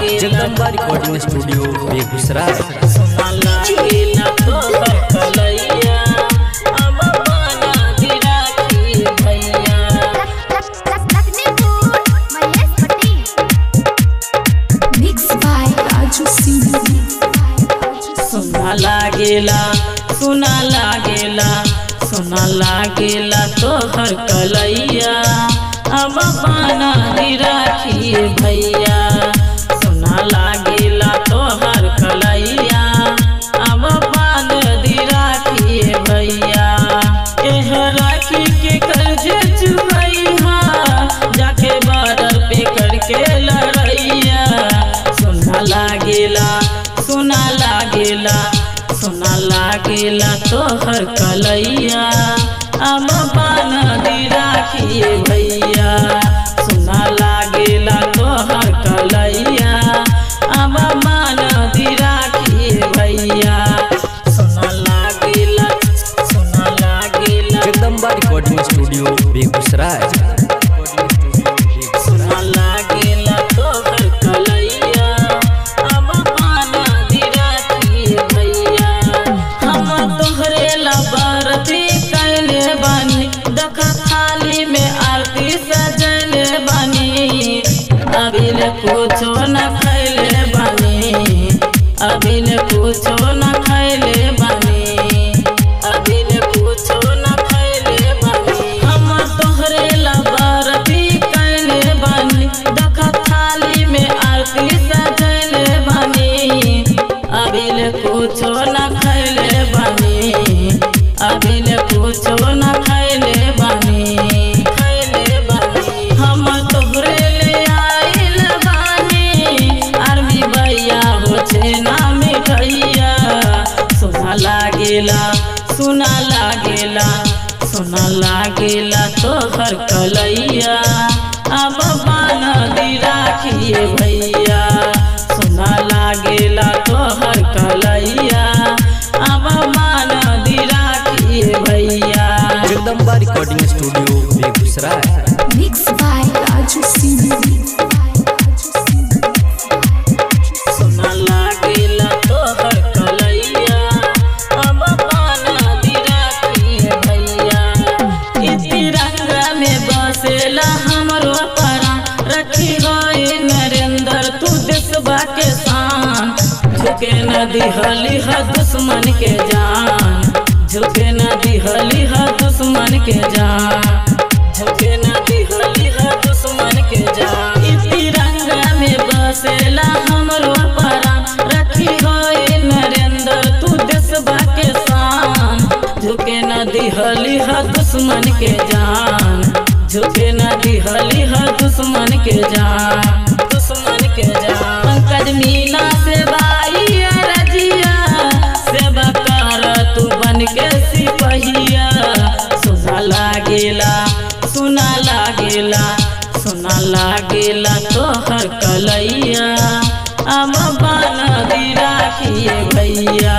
Jagdamba recording studio Begusarai. सुना लागेला तोहर कलैया अब बना दी राखी भैया। सुना लागेला सुना लागेला सुना लागेला तोहर कलैया अब बना दी राखी भैया। सुना लागेला तोहर कलैया अब बांध दी राखी भैया। एह राखी के कर्जे चुकैहा जाके बॉर्डर पे करके लड़ैया। सुना लागेला सुना लागेला सुना लागेला तोहर कलैया अब बांध दी राखी भैया। सुना लागेला तोहर कलैया अब बांध दी राखी भैया। सुना लागेला जगदम्बा रिकॉर्डिंग स्टूडियो बेगूसराय। सुना लागेला तोहर कलैया अब बांध दी राखी भैया। हम तोहरे लबरती कैले बानी देखा थाली में आरती सजले बानी। अभी ले कुछो न खैले बानी अभी ले कुछो न खैले बानी अभी ले कुछो न खैले बानी। हम तोहरे लबरती कैले बानी देखा थाली में आरती सजले बानी। अभी ले कुछो न खैले बानी अभी ले कुछो न खैले बानी हम तोहरे ले आइल बानी आर्मी भैया हो छे ना मिठैया। सुना लागेला सुना लागेला सुना लागेला तोहर कलैया अब बांध दी राखी भैया। सुना लागेला तोहर कलैया अब बांध दी राखी भैया। Jagdamba recording studio Begusarai. सुना लागेला तोहर कलैया अब बांध दी राखी भैया। ई तिरंगा में बसेला हमरो प्राण रखी गए नरेंद्र तू देशवा के शान। झुके न दिहली ह दुश्मन के जान झुके न दिहली ह दुश्मन के जान झुके न दिहली ह दुश्मन के जान। ई तिरंगा में बसेला हमरो प्राण रखी गए नरेंद्र तू देशवा के शान। झुके न दिहली ह दुश्मन के जान झुके न दिहली ह दुश्मन के जान पंकज मीना से बाई रजिया सेवा कर तू बन के सिपहिया। सुना लागेला सुना लागेला सुना लागेला तोहर कलैया अब बांध दी राखी भैया।